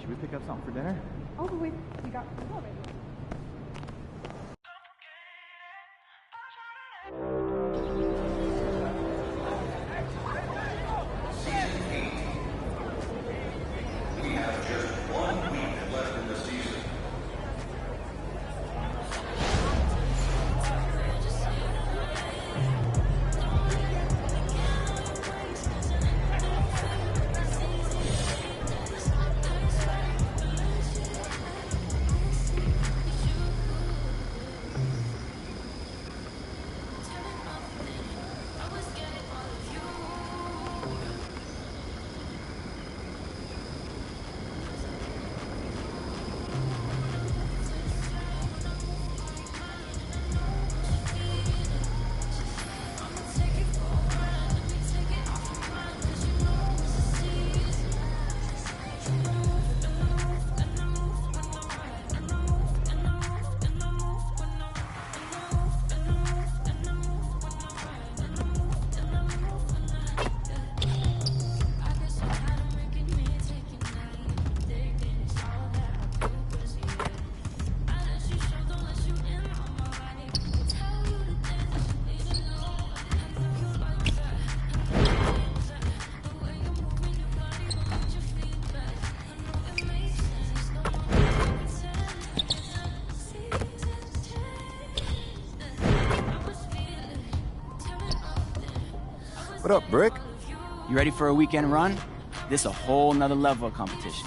Should we pick up something for dinner? Oh, we got food already. What up, Brick? You ready for a weekend run? This a whole nother level of competition.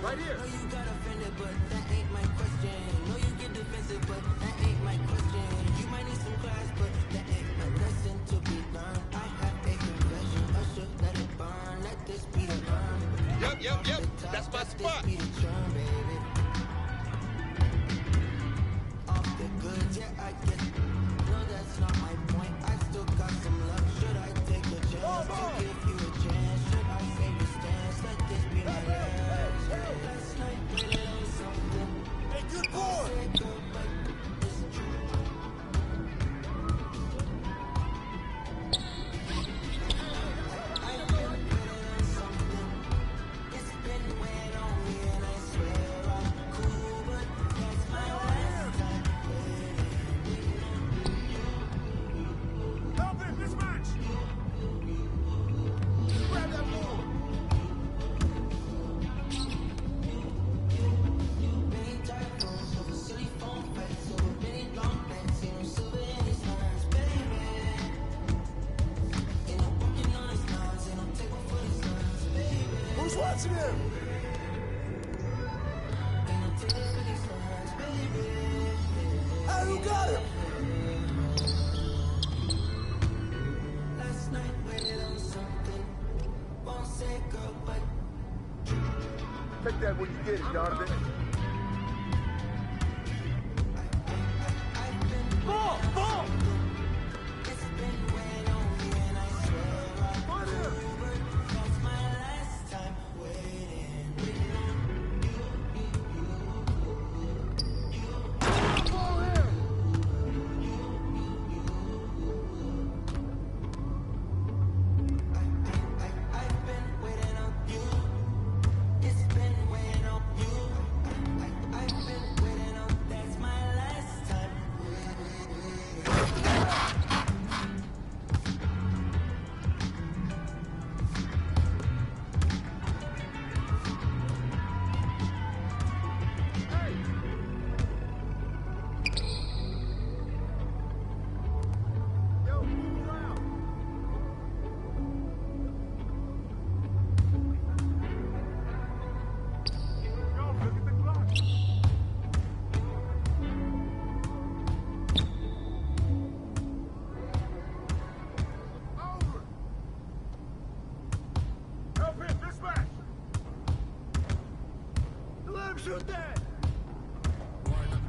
Right here. No, you got offended, but that ain't my question. No, you get defensive, but that ain't my question. You might need some class, but that ain't my lesson to be learned. I have a confession, Usher, let it burn. Let this be the burn. Yep. That's my spot. This be the churn, baby. Off the goods, yeah, I get. No, that's not my point. I still got some love. Should I take a chance to give you a chance? Should I save the stance? Let this be my last. Last night, we did something. Hey, good boy. Who's watching him? Hey, who got him? Last night waited on something. Won't say girl, but Take that when you get it, Donovan. Ball! it's been weighing on me, and I swear I Uber. That's my last time waiting. I've been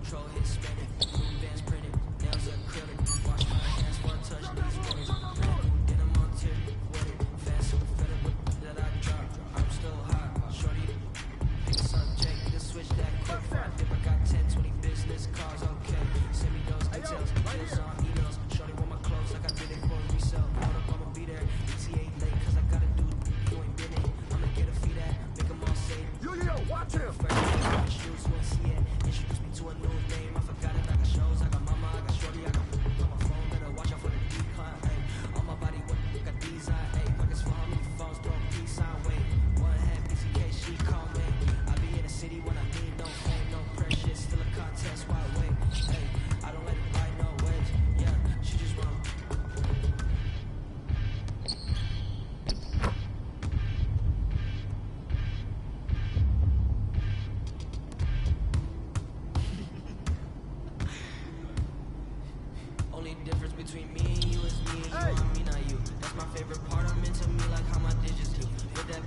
control, hit spinning. New bands printed, nails acrylic. Wash my hands, one touch, these winners. Then I'm on tier with it. Fast, super fed up that I drop. I'm still hot, shorty. Pick a subject, the switch that quick. If I got 10, 20 business cards, okay. Send me those details, deals on emails. Shorty want my clothes like I did it for resale. Hold up, I'ma be there. ETA late, cause I gotta do you ain't been in. I'ma get a fee that, make them all say. Yo, watch him! Shoes, who ain't see it. Introduce me to a new name. I forgot it. I got shows, I got mama, I got shorty, I got on my phone. Better watch out for the decline. Ay, on my body, what got design? Ay, pockets full, how many phones? Throw a peace sign. Wait, one hand, PCK, she call me. I be in the city when I need no fame, no pressure. Still a contest, why wait? Ay, I don't let it ride no wedge. Yeah, she just wanna. Only difference between me and you is me and you on me, not you. That's my favorite part. I'm into me like how my digits do. With that,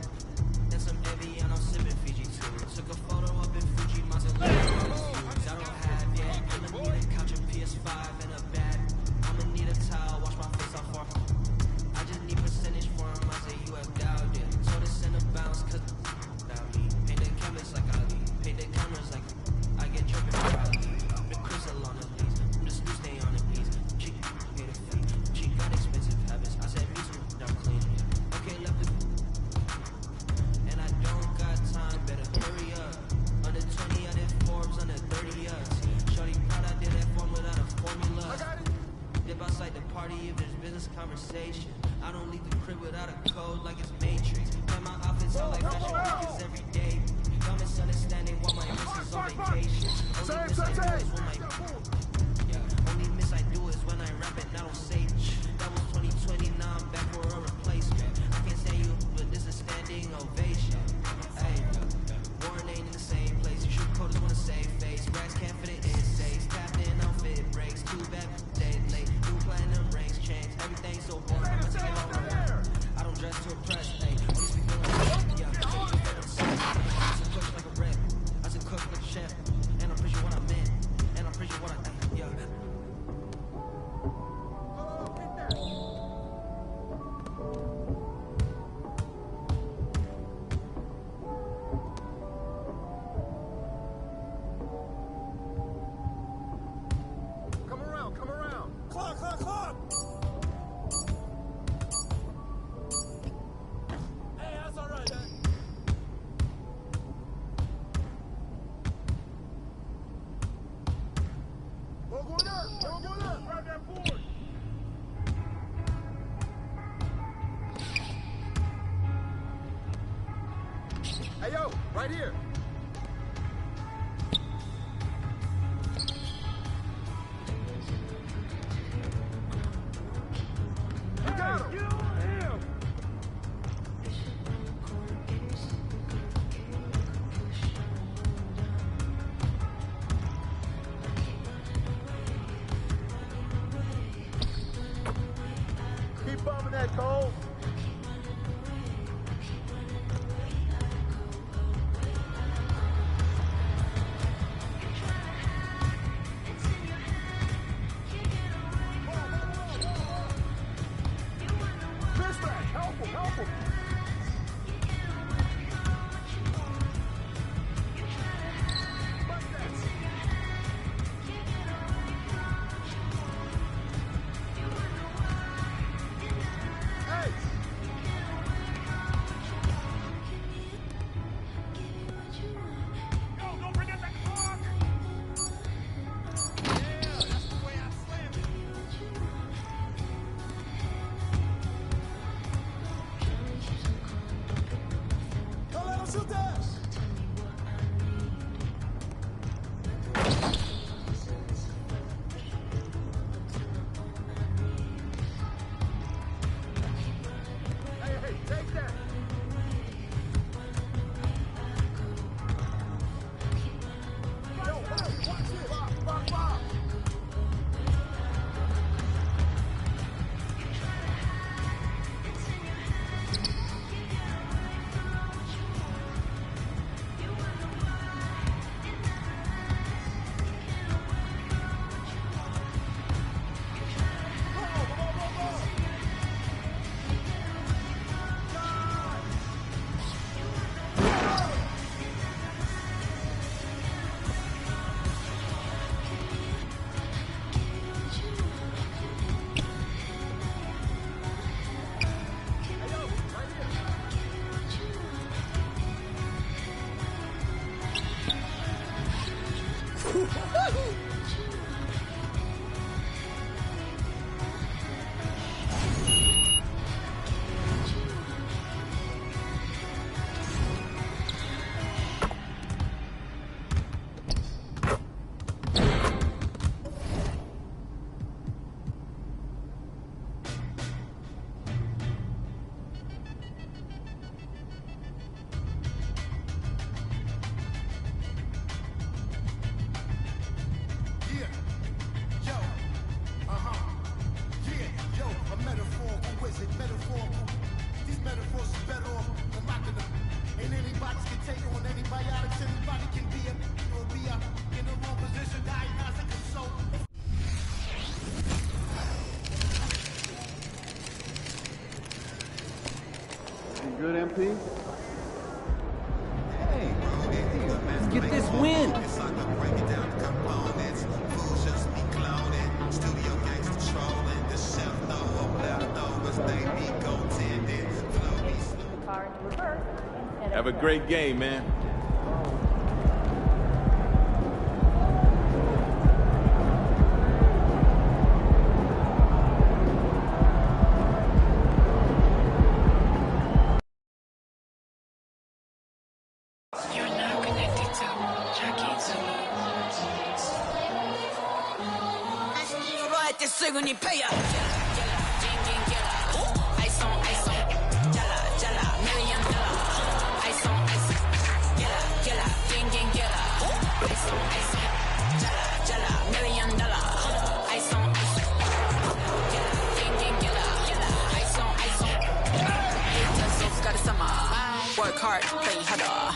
that's some heavy and I'm sipping Fiji too. Took a photo up in Fuji, Maserati. I don't have yet. I'ma need a couch, a PS5 and a bag. I'ma need a towel, wash my face off for. I just need percentage for him. I say you have doubt it. So this in a bounce, cause about me. Paint the canvas like Ali. Paint the cameras like I get dripping proudly. The crystal on the leaves. I'm just new, stay on it, please. She paid a fee. She got expensive habits. I said me too, I'm clean. Okay, left it. And I don't got time, better hurry up. Under 20, I did Forbes, under 30 us. Shorty proud I did that form without a formula. Dip outside the party if there's business conversation. I don't leave the crib without a code like it's Matrix. Plan my outfits out like fashion markets every day. Don't misunderstanding why my miss is on vacation. Only miss I do is when only miss I do is when I rap it, I don't say that was 2020, now I'm back for a replacement. I can't say you, but this is standing ovation. Hey, Warren ain't in the same place. You shoot coders wanna save face. Racks can't fit it in safe. Tapped in, outfit breaks. Too bad, day late. New platinum rings change. Everything's so boring. I'ma take it all around. I don't dress to impress. Hey, only speak on yeah. I said cook like a rep. I said cook like a chef. And I'm pretty sure what I meant. And I'm pretty sure what I yeah. Come around, come around. Clock! Hey, that's all right, man. Go up. Grab that board. Hey, yo, right here. You got him. Keep bumming that, Cole. Good, MP? Hey, Let's get this win. it's like I'm breaking down the components. Fools just be cloning. Studio gangsta trolling. The chef know leftovers. They be goaltending. Flow be slow. Car into reverse. And Have a great game, man. You're now connected to Jackie Zulu. ってすぐにペイヤー金銀ギャラアイソンアイソンジャラジャラミリオンドラアイソンアイソンギャラギャラ金銀ギャラアイソンアイソンジャラジャラミリオンドラアイソンアイソンギャラ金銀ギャラアイソンアイソンHatersお疲れ様 Work hard play harder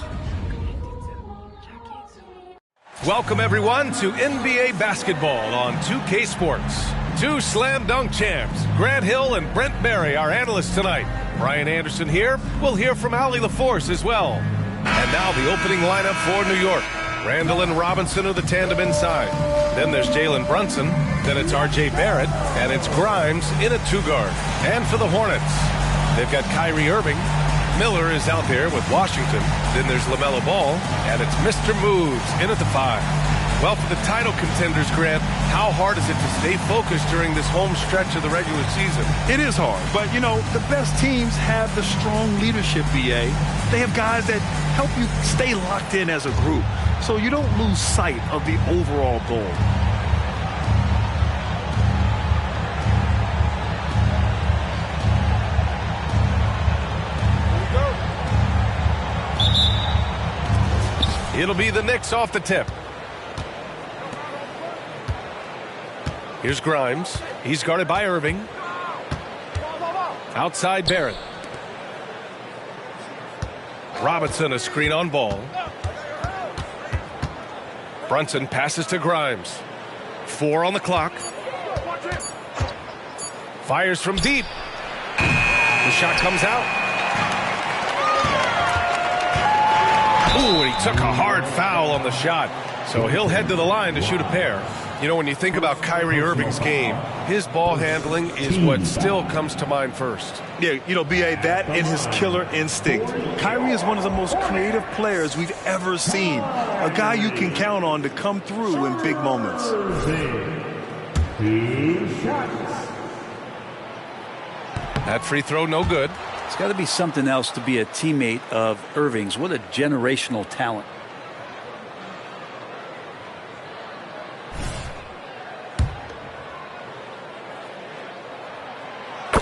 Welcome, everyone, to NBA basketball on 2K Sports. Two slam dunk champs, Grant Hill and Brent Barry, our analysts tonight. Brian Anderson here. We'll hear from Allie LaForce as well. And now the opening lineup for New York. Randall and Robinson are the tandem inside. Then there's Jalen Brunson. Then it's R.J. Barrett. And it's Grimes in a two-guard. And for the Hornets, they've got Kyrie Irving. Miller is out there with Washington. Then there's LaMelo Ball, and it's Mr. Moves in at the 5. Well, for the title contenders, Grant, how hard is it to stay focused during this home stretch of the regular season? It is hard, but, you know, the best teams have the strong leadership, BA. They have guys that help you stay locked in as a group, so you don't lose sight of the overall goal. It'll be the Knicks off the tip. Here's Grimes. He's guarded by Irving. Outside Barrett. Robinson a screen on Ball. Brunson passes to Grimes. 4 on the clock. Fires from deep. The shot comes out. Ooh, and he took a hard foul on the shot. So he'll head to the line to shoot a pair. You know, when you think about Kyrie Irving's game, his ball handling is what still comes to mind first. Yeah, you know, BA, that and his killer instinct. Kyrie is one of the most creative players we've ever seen. A guy you can count on to come through in big moments. That free throw, no good. It's got to be something else to be a teammate of Irving's. What a generational talent.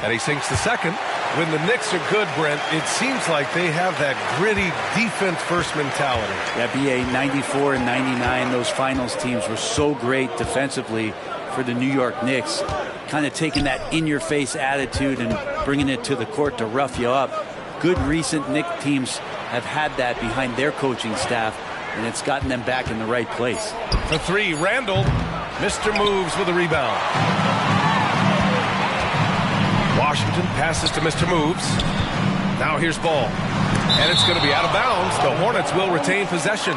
And he sinks the second. When the Knicks are good, Brent, it seems like they have that gritty defense-first mentality. That BA 94 and 99, those finals teams were so great defensively for the New York Knicks. Kind of taking that in-your-face attitude and bringing it to the court to rough you up. Good recent Knicks teams have had that behind their coaching staff, and it's gotten them back in the right place. For 3, Randall. Mr. Moves with a rebound. Washington passes to Mr. Moves. Now here's Ball. And it's going to be out of bounds. The Hornets will retain possession.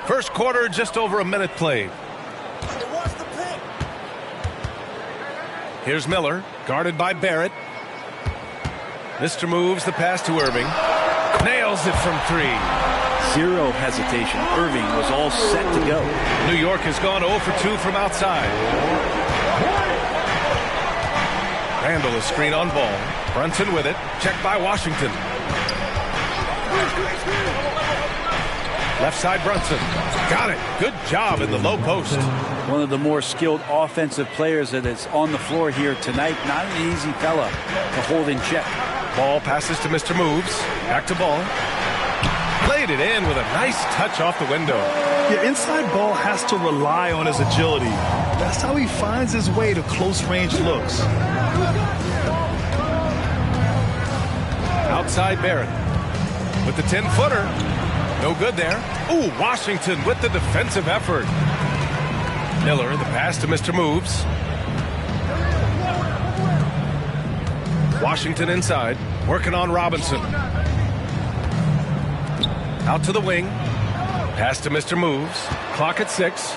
First quarter, just over a minute played. Watch the paint. Here's Miller, guarded by Barrett. Mr. moves the pass to Irving. Nails it from 3. Zero hesitation. Irving was all set to go. New York has gone 0 for 2 from outside. Randall is screen on ball. Brunson with it. Checked by Washington. Left side Brunson. Got it. Good job in the low post. One of the more skilled offensive players that is on the floor here tonight. Not an easy fella to hold in check. Ball passes to Mr. Moves. Back to Ball. Played it in with a nice touch off the window. Yeah, inside Ball has to rely on his agility. That's how he finds his way to close-range looks. Outside Barrett with the 10-footer. No good there. Ooh, Washington with the defensive effort. Miller, the pass to Mr. Moves. Washington inside, working on Robinson. Out to the wing. Pass to Mr. Moves. Clock at 6.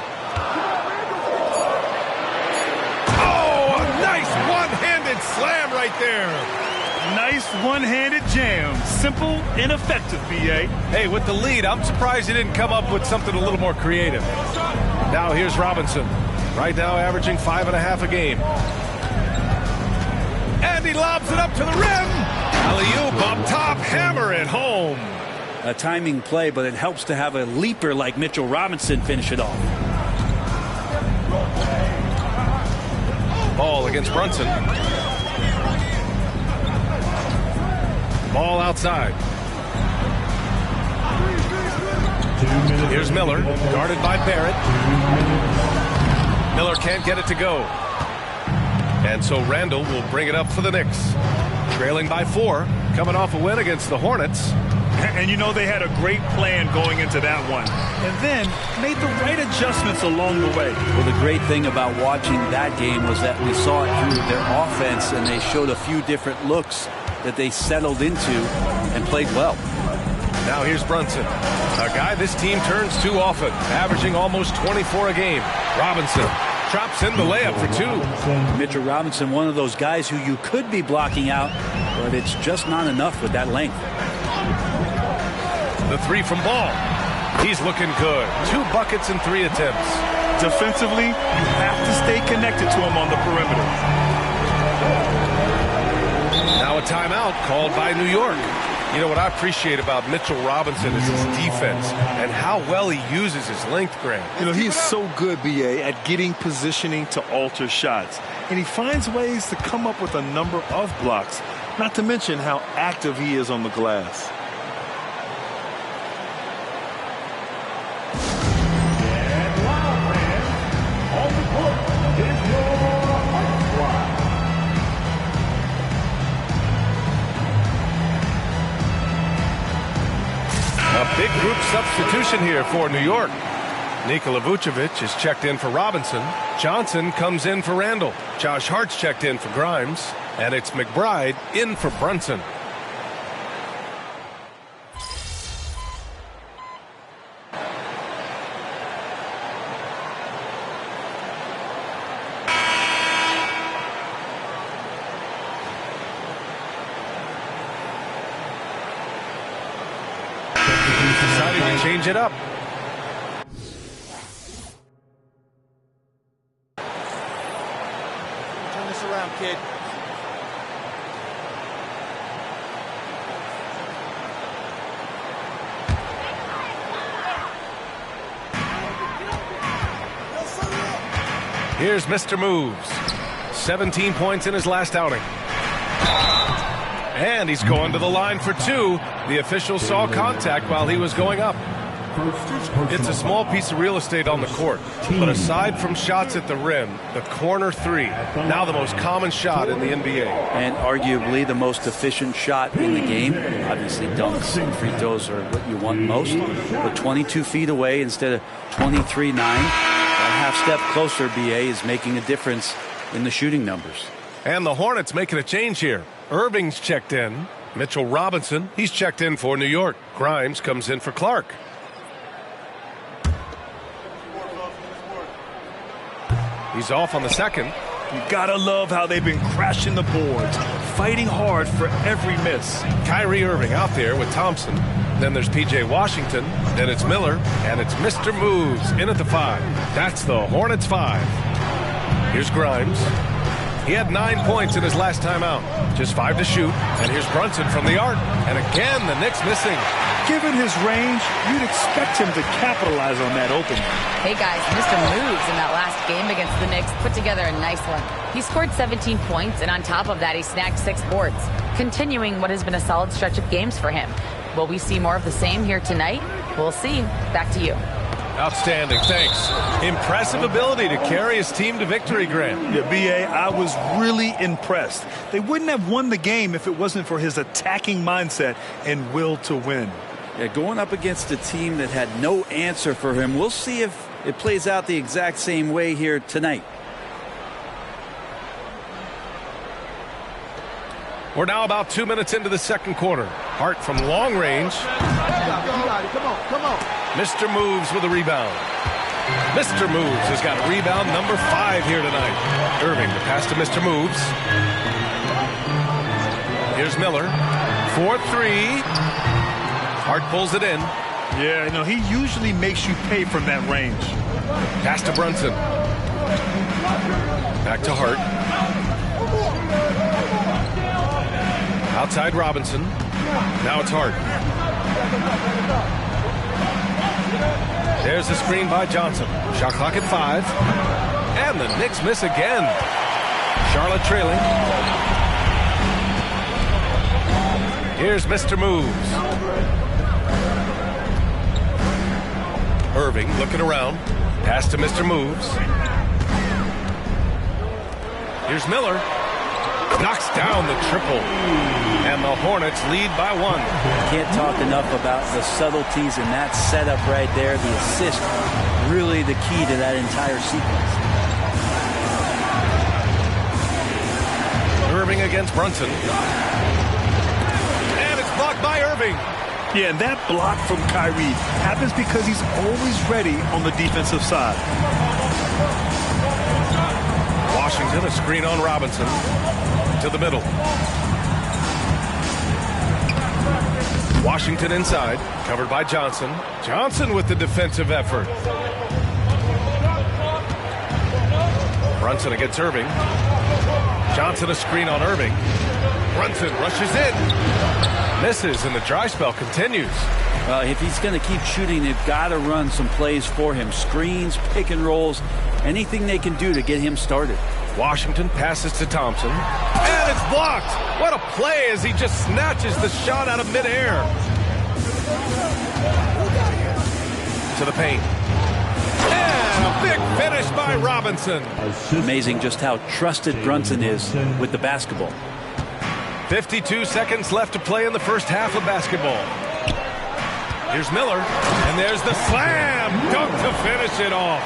Oh, a nice one-handed slam right there. Nice one-handed jam. Simple and effective, B.A. Hey, with the lead, I'm surprised he didn't come up with something a little more creative. Now here's Robinson. Right now averaging 5.5 a game. And he lobs it up to the rim. Alley-oop up top, hammer it home. A timing play, but it helps to have a leaper like Mitchell Robinson finish it off. Ball against Brunson. Ball outside. Here's Miller, guarded by Barrett. Miller can't get it to go. And so Randall will bring it up for the Knicks. Trailing by 4, coming off a win against the Hornets. And you know they had a great plan going into that one. And then made the right adjustments along the way. Well, the great thing about watching that game was that we saw it through their offense, and they showed a few different looks that they settled into and played well. Now here's Brunson, a guy this team turns to often, averaging almost 24 a game. Robinson drops in the layup for 2. Mitchell Robinson, one of those guys who you could be blocking out, but it's just not enough with that length. The 3 from Ball. He's looking good. 2 buckets and 3 attempts. Defensively, you have to stay connected to him on the perimeter. Now a timeout called by New York. You know what I appreciate about Mitchell Robinson is his defense and how well he uses his length, Grant. You know, he's so good, B.A., at getting positioning to alter shots. And he finds ways to come up with a number of blocks, not to mention how active he is on the glass. A big group substitution here for New York. Nikola Vucevic is checked in for Robinson. Johnson comes in for Randall. Josh Hart's checked in for Grimes. And it's McBride in for Brunson. Deciding to change it up. Turn this around, kid. Here's Mr. Moves. 17 points in his last outing. And he's going to the line for 2. The official saw contact while he was going up. It's a small piece of real estate on the court, but aside from shots at the rim, the corner 3, now the most common shot in the NBA. And arguably the most efficient shot in the game. Obviously dunks and free throws are what you want most, but 22 feet away instead of 23-9. A half step closer, BA, is making a difference in the shooting numbers. And the Hornets making a change here. Irving's checked in. Mitchell Robinson, he's checked in for New York. Grimes comes in for Clark. He's off on the second. You gotta love how they've been crashing the boards, fighting hard for every miss. Kyrie Irving out there with Thompson. Then there's P.J. Washington. Then it's Miller. And it's Mr. Moves in at the 5. That's the Hornets 5. Here's Grimes. He had 9 points in his last time out. Just 5 to shoot. And here's Brunson from the arc. And again, the Knicks missing. Given his range, you'd expect him to capitalize on that opening. Hey guys, Mr. Moves in that last game against the Knicks put together a nice one. He scored 17 points, and on top of that, he snagged 6 boards, continuing what has been a solid stretch of games for him. Will we see more of the same here tonight? We'll see. Back to you. Outstanding, thanks. Impressive ability to carry his team to victory, Grant. Yeah, B.A., I was really impressed. They wouldn't have won the game if it wasn't for his attacking mindset and will to win. Yeah, going up against a team that had no answer for him. We'll see if it plays out the exact same way here tonight. We're now about 2 minutes into the second quarter. Hart from long range. Come on. Mr. Moves with a rebound. Mr. Moves has got rebound number 5 here tonight. Irving, the pass to Mr. Moves. Here's Miller. 4-3. Hart pulls it in. Yeah, no, he usually makes you pay from that range. Pass to Brunson. Back to Hart. Outside Robinson. Now it's Hart. There's the screen by Johnson. Shot clock at 5. And the Knicks miss again. Charlotte trailing. Here's Mr. Moves. Irving looking around. Pass to Mr. Moves. Here's Miller. Knocks down the triple. And the Hornets lead by 1. Can't talk enough about the subtleties in that setup right there. The assist, really the key to that entire sequence. Irving against Brunson. And it's blocked by Irving. Yeah, and that block from Kyrie happens because he's always ready on the defensive side. Washington, a screen on Robinson. To the middle. Washington inside, covered by Johnson. Johnson with the defensive effort. Brunson against Irving. Johnson a screen on Irving. Brunson rushes in. Misses, and the dry spell continues. If he's going to keep shooting, they've got to run some plays for him. Screens, pick and rolls, anything they can do to get him started. Washington passes to Thompson. And it's blocked. What a play as he just snatches the shot out of midair. To the paint. And a big finish by Robinson. Amazing just how trusted Brunson is with the basketball. 52 seconds left to play in the first half of basketball. Here's Miller, and there's the slam dunk to finish it off.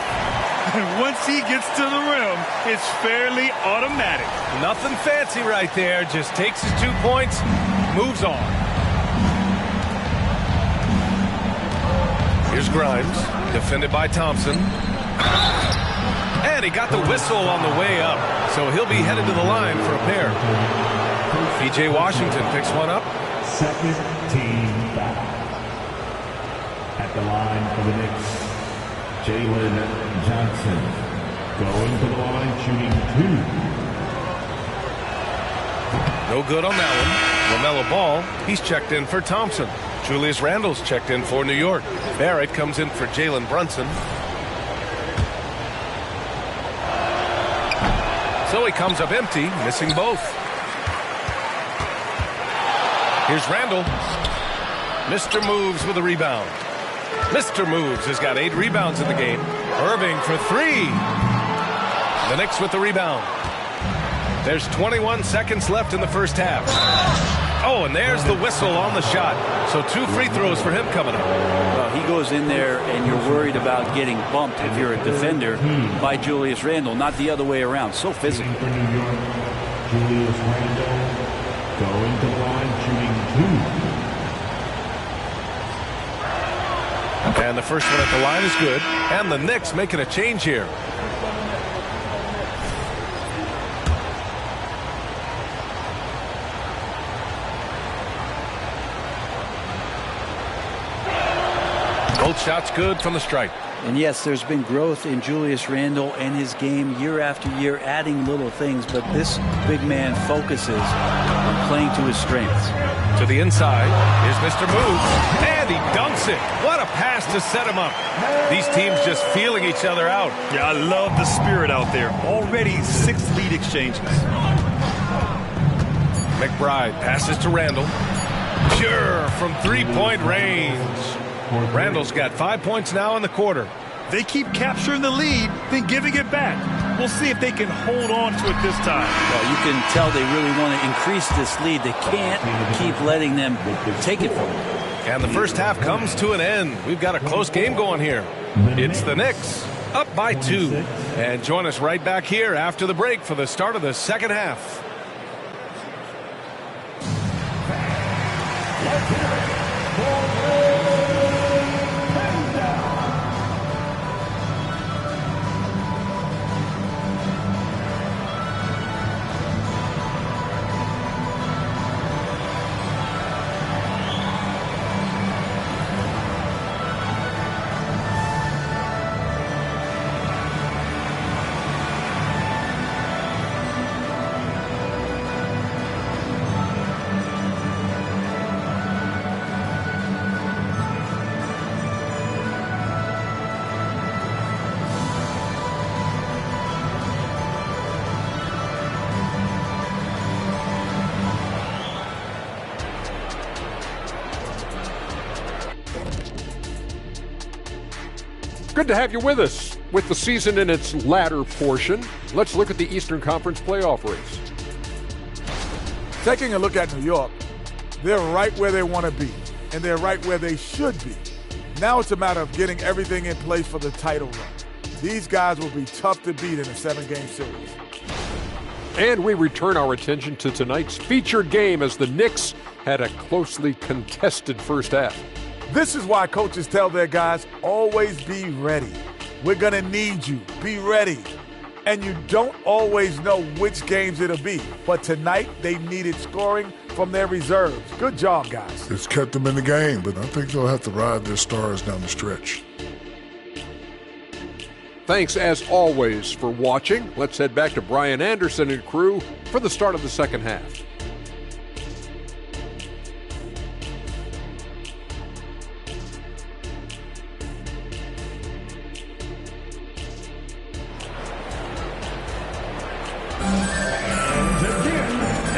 Once he gets to the rim, it's fairly automatic. Nothing fancy right there, just takes his 2 points, moves on. Here's Grimes, defended by Thompson. And he got the whistle on the way up, so he'll be headed to the line for a pair. P.J. Washington picks one up. Second team foul. At the line for the Knicks, Jalen Johnson. Going to the line, shooting 2. No good on that one. LaMelo Ball, he's checked in for Thompson. Julius Randle's checked in for New York. Barrett comes in for Jalen Brunson. So he comes up empty, missing both. Here's Randle. Mr. Moves with a rebound. Mr. Moves has got 8 rebounds in the game. Irving for 3. The Knicks with the rebound. There's 21 seconds left in the first half. Oh, and there's the whistle on the shot. So 2 free throws for him coming up. Well, he goes in there and you're worried about getting bumped if you're a defender by Julius Randle, not the other way around. So physical. For New York, Julius Randle going to the line, shooting 2. And the first one at the line is good. And the Knicks making a change here. Both shots good from the stripe. And yes, there's been growth in Julius Randle and his game year after year, adding little things, but this big man focuses on playing to his strengths. To the inside, here's Mr. Moves, and he dunks it. What a pass to set him up. These teams just feeling each other out. Yeah, I love the spirit out there. Already 6 lead exchanges. McBride passes to Randle. Pure from three-point range. Randle's got 5 points now in the quarter. They keep capturing the lead, then giving it back. We'll see if they can hold on to it this time. Well, you can tell they really want to increase this lead. They can't keep letting them take it from them. And the first half comes to an end. We've got a close game going here. It's the Knicks up by 2. And join us right back here after the break for the start of the second half. Good to have you with us. With the season in its latter portion, let's look at the Eastern Conference playoff race. Taking a look at New York, they're right where they want to be, and they're right where they should be. Now it's a matter of getting everything in place for the title run. These guys will be tough to beat in a 7-game series. And we return our attention to tonight's featured game as the Knicks had a closely contested first half. This is why coaches tell their guys, always be ready. We're going to need you. Be ready. And you don't always know which games it'll be. But tonight, they needed scoring from their reserves. Good job, guys. It's kept them in the game, but I think they'll have to ride their stars down the stretch. Thanks, as always, for watching. Let's head back to Brian Anderson and crew for the start of the second half.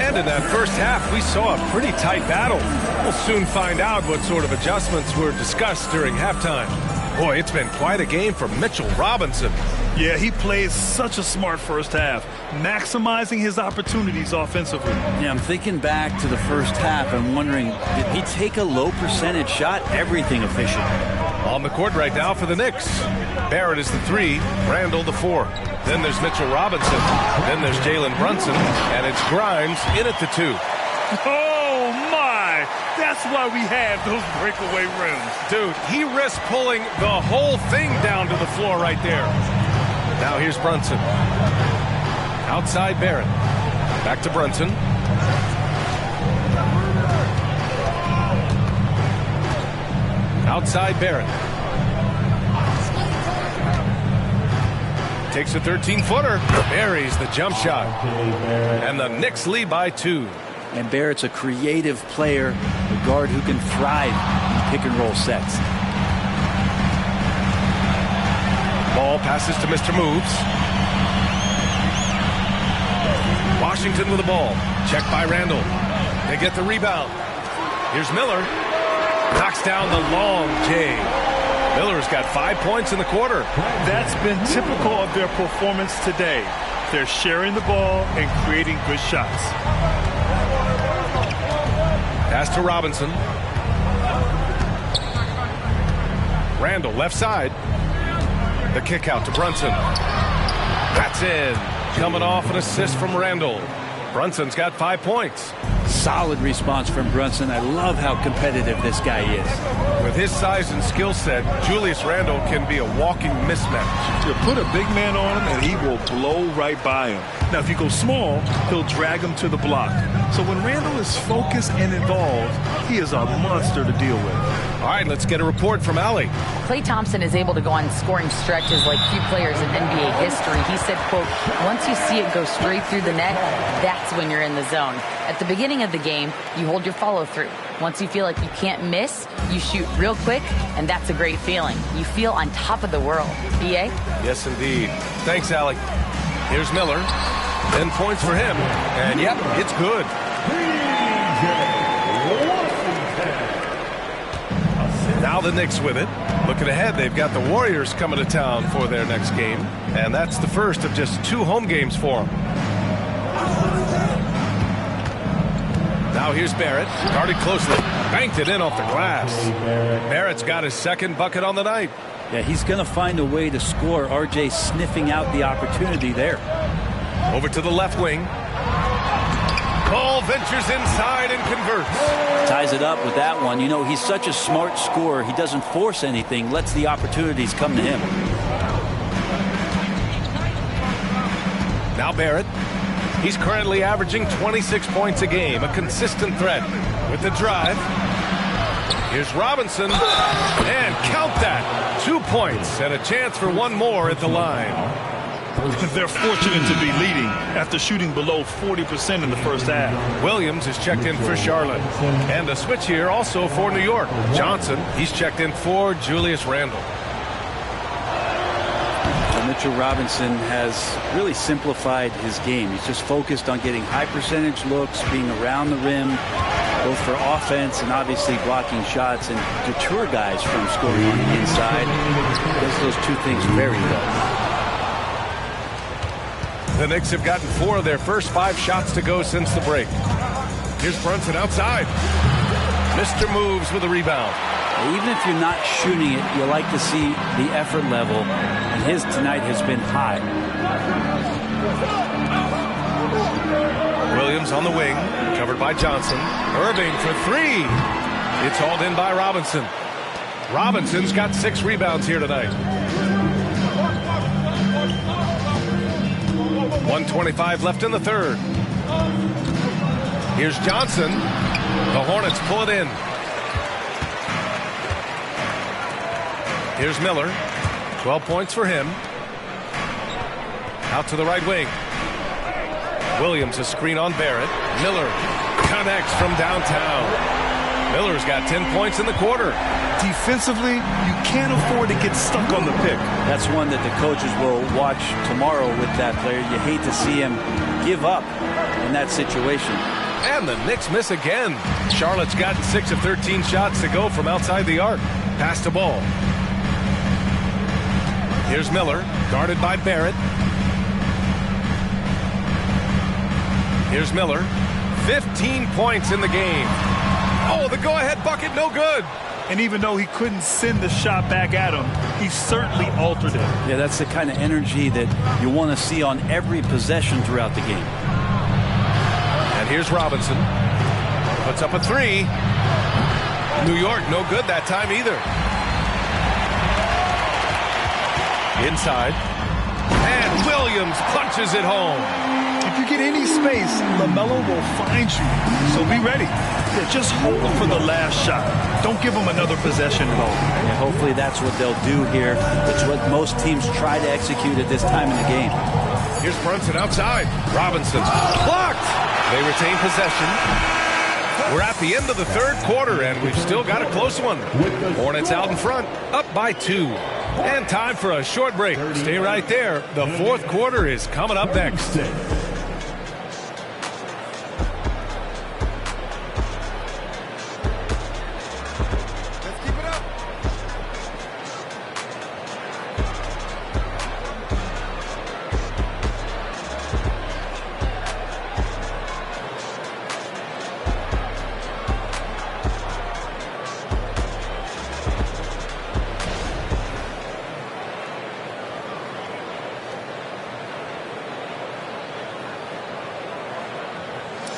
And in that first half, we saw a pretty tight battle. We'll soon find out what sort of adjustments were discussed during halftime. Boy, it's been quite a game for Mitchell Robinson. Yeah, he plays such a smart first half, maximizing his opportunities offensively. Yeah, I'm thinking back to the first half and wondering, did he take a low percentage shot? Everything efficient. On the court right now for the Knicks. Barrett is the 3, Randle the 4. Then there's Mitchell Robinson. Then there's Jalen Brunson. And it's Grimes in at the 2. Oh, my! That's why we have those breakaway rims. Dude, he risked pulling the whole thing down to the floor right there. Now here's Brunson. Outside Barrett. Back to Brunson. Outside Barrett. Takes a 13-footer. Buries the jump shot. And the Knicks lead by 2. And Barrett's a creative player, a guard who can thrive in pick-and-roll sets. Ball passes to Mr. Moves. Washington with the ball. Checked by Randle. They get the rebound. Here's Miller. Knocks down the long J. Miller's got 5 points in the quarter. That's been typical of their performance today. They're sharing the ball and creating good shots. Pass to Robinson. Randle left side. The kick out to Brunson. That's in. Coming off an assist from Randle. Brunson's got 5 points. Solid response from Brunson. I love how competitive this guy is. With his size and skill set, Julius Randle can be a walking mismatch. You put a big man on him and he will blow right by him. Now, if you go small, he'll drag him to the block. So when Randall is focused and involved, he is a monster to deal with. All right, let's get a report from Allie. Klay Thompson is able to go on scoring stretches like few players in NBA history. He said, quote, once you see it go straight through the net, that's when you're in the zone. At the beginning of the game, you hold your follow-through. Once you feel like you can't miss, you shoot real quick, and that's a great feeling. You feel on top of the world. B.A.? Yes, indeed. Thanks, Allie. Here's Miller. 10 points for him. And, yep, it's good. Now the Knicks with it. Looking ahead, they've got the Warriors coming to town for their next game. And that's the first of just 2 home games for them. Now here's Barrett. Guarded closely. Banked it in off the glass. Barrett's got his second bucket on the night. Yeah, he's going to find a way to score. RJ sniffing out the opportunity there. Over to the left wing. Ball ventures inside and converts. Ties it up with that one. You know, he's such a smart scorer. He doesn't force anything, lets the opportunities come to him. Now Barrett. He's currently averaging 26 points a game, a consistent threat. With the drive. Here's Robinson. And count that. 2 points and a chance for one more at the line. They're fortunate to be leading after shooting below 40% in the first half. Williams is checked in for Charlotte. And a switch here also for New York. Johnson, he's checked in for Julius Randle. Mitchell Robinson has really simplified his game. He's just focused on getting high percentage looks, being around the rim, both for offense and obviously blocking shots, and deter guys from scoring on the inside. Does those two things very well. The Knicks have gotten 4 of their first 5 shots to go since the break. Here's Brunson outside. Mr. Moves with a rebound. Even if you're not shooting it, you like to see the effort level, and his tonight has been high. Williams on the wing, covered by Johnson. Irving for 3. It's hauled in by Robinson. Robinson's got 6 rebounds here tonight. 1:25 left in the third. Here's Johnson. The Hornets pull it in. Here's Miller. 12 points for him. Out to the right wing. Williams a screen on Barrett. Miller connects from downtown. Miller's got 10 points in the quarter. Defensively, you can't afford to get stuck on the pick. That's one that the coaches will watch tomorrow with that player. You hate to see him give up in that situation. And the Knicks miss again. Charlotte's gotten 6 of 13 shots to go from outside the arc. Pass the ball. Here's Miller, guarded by Barrett. Here's Miller. 15 points in the game. Oh, the go-ahead bucket, no good. And even though he couldn't send the shot back at him, he certainly altered it. Yeah, that's the kind of energy that you want to see on every possession throughout the game. And here's Robinson. Puts up a 3. New York, no good that time either. Inside. And Williams punches it home. If you get any space, LaMelo will find you. So be ready. Yeah, just hold him for the last shot. Don't give him another possession at all. Yeah, hopefully that's what they'll do here. It's what most teams try to execute at this time in the game. Here's Brunson outside. Robinson blocked. They retain possession. We're at the end of the third quarter, and we've still got a close one. Hornets out in front, up by 2. And time for a short break. Stay right there. The fourth quarter is coming up next.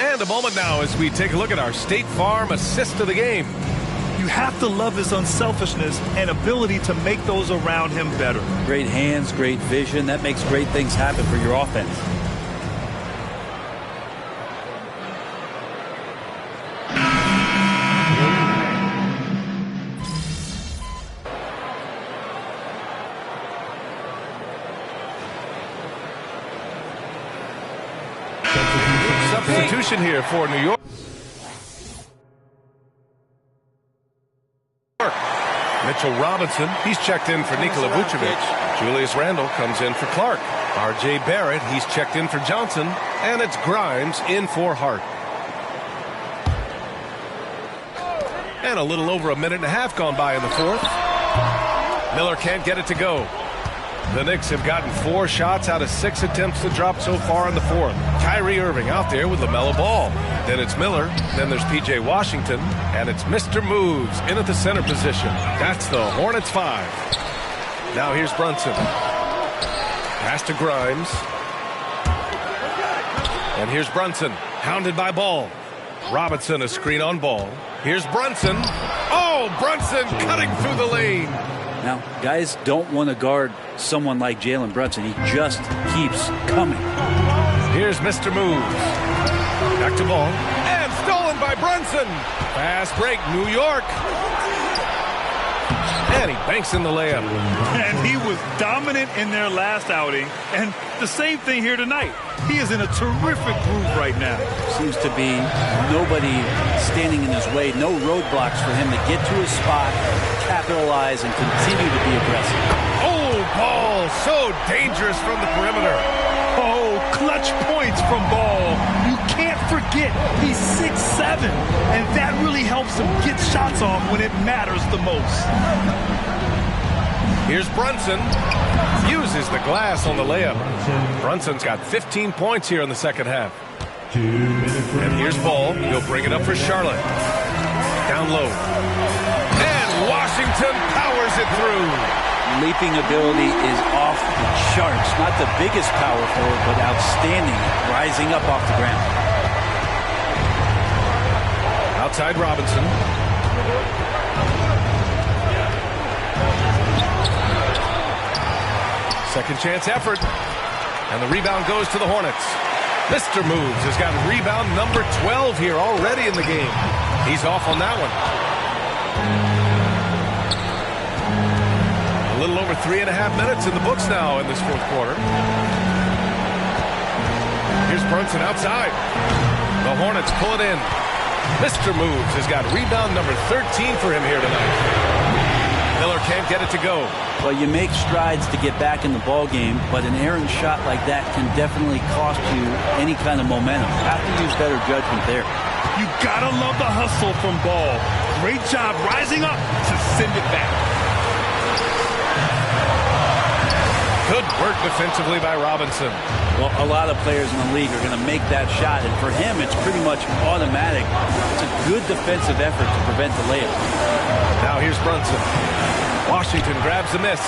And a moment now as we take a look at our State Farm assist of the game. You have to love his unselfishness and ability to make those around him better. Great hands, great vision. That makes great things happen for your offense. Substitution here for New York. Mitchell Robinson, he's checked in for Nikola Vucevic. Julius Randle comes in for Clark. R.J. Barrett, he's checked in for Johnson. And it's Grimes in for Hart. And a little over a minute and a half gone by in the fourth. Miller can't get it to go. The Knicks have gotten 4 shots out of 6 attempts to drop so far in the fourth. Kyrie Irving out there with LaMelo Ball. Then it's Miller. Then there's P.J. Washington. And it's Mr. Moves in at the center position. That's the Hornets 5. Now here's Brunson. Pass to Grimes. And here's Brunson. Hounded by Ball. Robinson a screen on Ball. Here's Brunson. Oh, Brunson cutting through the lane. Now, guys don't want to guard someone like Jalen Brunson. He just keeps coming. Here's Mr. Moves. Back to Ball. And stolen by Brunson. Fast break, New York. And he banks in the layup. And he was dominant in their last outing. And the same thing here tonight. He is in a terrific groove right now. Seems to be nobody standing in his way. No roadblocks for him to get to his spot, capitalize, and continue to be aggressive. Oh, Ball so dangerous from the perimeter. Oh, clutch points from Ball. You can't forget he's 6'7", and that really helps him get shots off when it matters the most. Here's Brunson. Uses the glass on the layup. Brunson's got 15 points here in the second half. And here's Ball. He'll bring it up for Charlotte. Down low. And Washington powers it through. Leaping ability is off the charts. Not the biggest power forward, but outstanding. Rising up off the ground. Outside Robinson. Second chance effort. And the rebound goes to the Hornets. Mr. Moves has got rebound number 12 here already in the game. He's off on that one. A little over 3.5 minutes in the books now in this fourth quarter. Here's Brunson outside. The Hornets pull it in. Mr. Moves has got rebound number 13 for him here tonight. Miller can't get it to go. Well, you make strides to get back in the ball game, but an errant shot like that can definitely cost you any kind of momentum. You have to use better judgment there. You gotta love the hustle from Ball. Great job rising up to send it back. Good work defensively by Robinson. Well, a lot of players in the league are going to make that shot, and for him, it's pretty much automatic. It's a good defensive effort to prevent the layup. Now here's Brunson. Washington grabs the miss.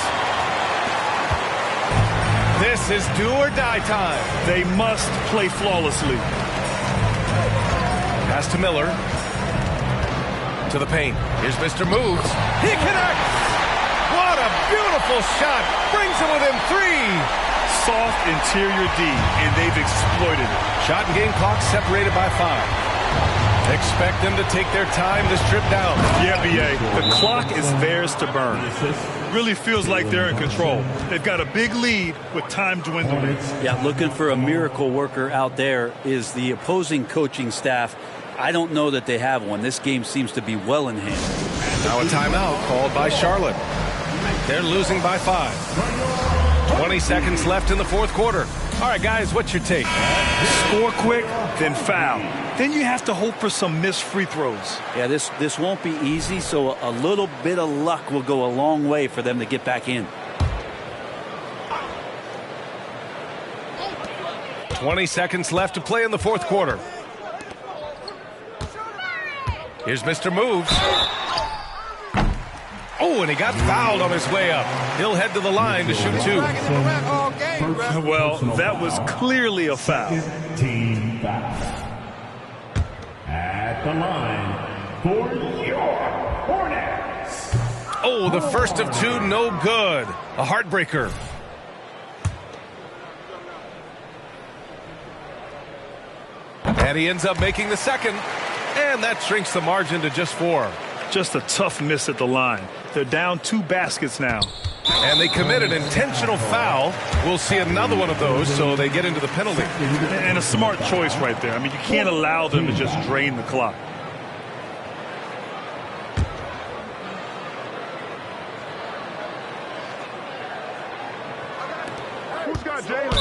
This is do or die time. They must play flawlessly. Pass to Miller. To the paint. Here's Mr. Moves. He connects. What a beautiful shot. Brings him within 3. Soft interior D, and they've exploited it. Shot and game clock separated by 5. Expect them to take their time to strip down. Yeah, B.A. The clock is theirs to burn. Really feels like they're in control. They've got a big lead with time dwindling. Yeah, looking for a miracle worker out there is the opposing coaching staff. I don't know that they have one. This game seems to be well in hand. Now a timeout called by Charlotte. They're losing by 5. 20 seconds left in the fourth quarter. All right, guys, what's your take? Score quick, then foul. Then you have to hope for some missed free throws. Yeah, this won't be easy, so a little bit of luck will go a long way for them to get back in. 20 seconds left to play in the fourth quarter. Here's Mr. Moves. Oh, and he got fouled on his way up. He'll head to the line to shoot 2. Well, that was clearly a foul. Team foul. At the line for your Hornets. Oh, the first of 2, no good. A heartbreaker. And he ends up making the second. And that shrinks the margin to just 4. Just a tough miss at the line. They're down 2 baskets now. And they commit an intentional foul. We'll see another one of those, so they get into the penalty. And a smart choice right there. I mean, you can't allow them to just drain the clock.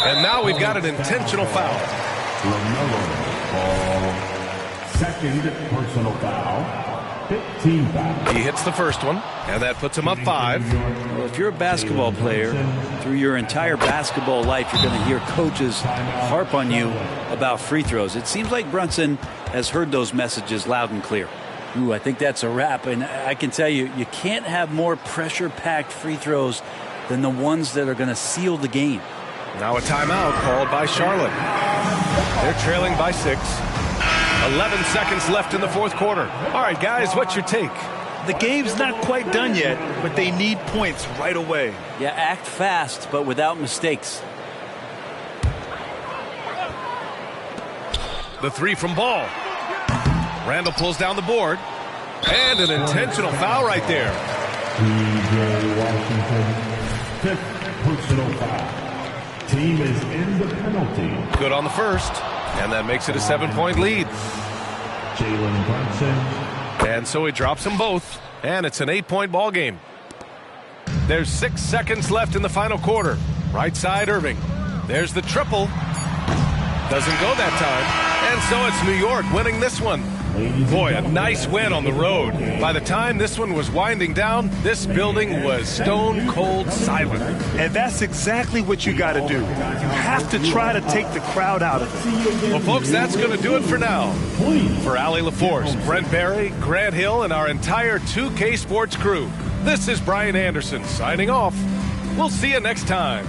And now we've got an intentional foul. Second personal foul. 15 foul. He hits the first one, and that puts him up 5. Well, if you're a basketball player, through your entire basketball life, you're going to hear coaches harp on you about free throws. It seems like Brunson has heard those messages loud and clear. Ooh, I think that's a wrap. And I can tell you, you can't have more pressure-packed free throws than the ones that are going to seal the game. Now a timeout called by Charlotte. They're trailing by 6. 11 seconds left in the fourth quarter. All right, guys, what's your take? The game's not quite done yet, but they need points right away. Yeah, act fast, but without mistakes. The 3 from Ball. Randall pulls down the board. And an intentional foul right there. P.J. Washington, 5th personal foul. Team is in the penalty. Good on the first. And that makes it a 7-point lead. Jalen Brunson. And so he drops them both. And it's an 8-point ball game. There's 6 seconds left in the final quarter. Right side, Irving. There's the triple. Doesn't go that time. And so it's New York winning this one. Boy, a nice win on the road. By the time this one was winding down, this building was stone cold silent. And that's exactly what you got to do. You have to try to take the crowd out of it. Well, folks, that's going to do it for now. For Allie LaForce, Brent Barry, Grant Hill, and our entire 2K Sports crew, this is Brian Anderson signing off. We'll see you next time.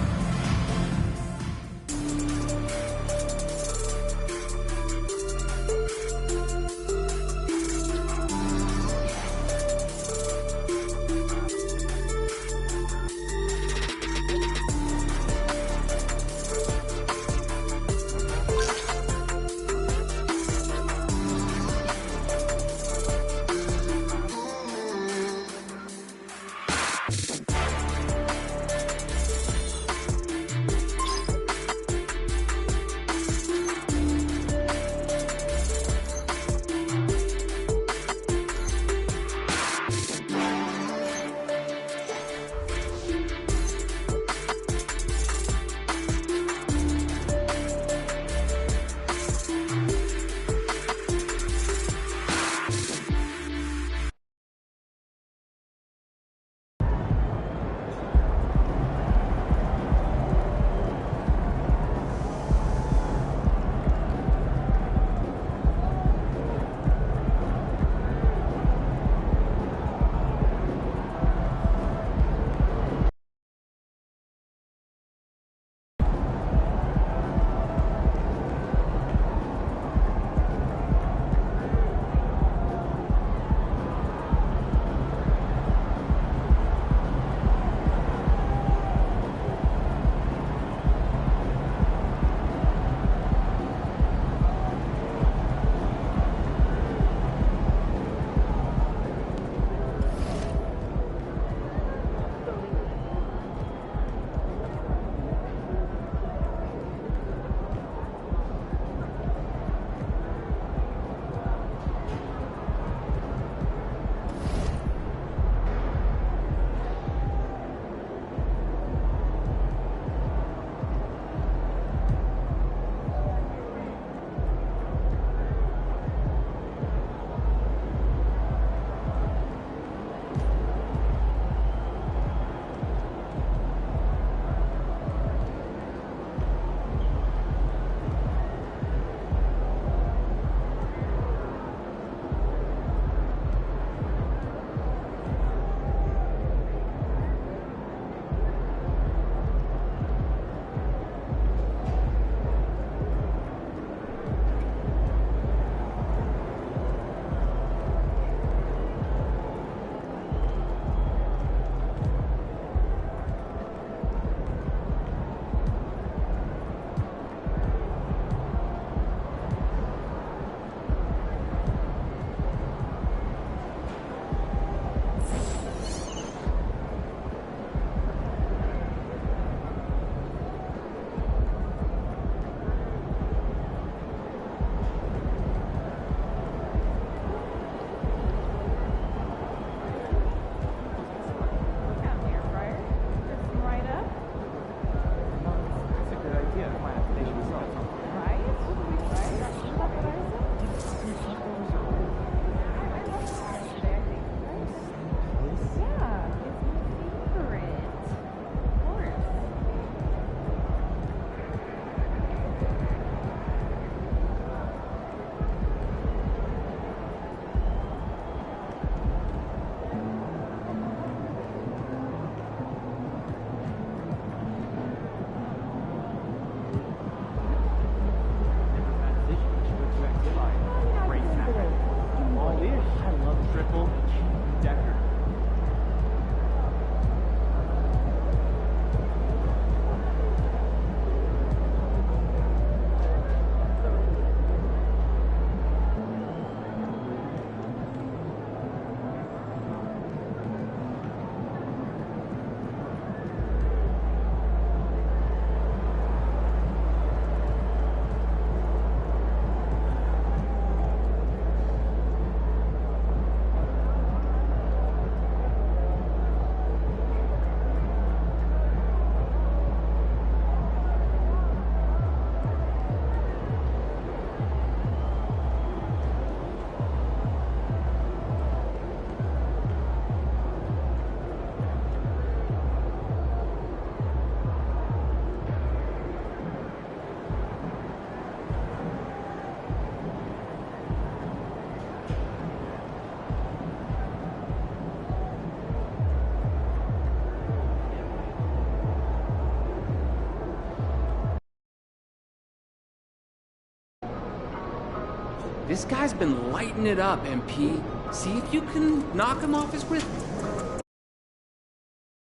triple decker. This guy's been lighting it up, MP. See if you can knock him off his rhythm.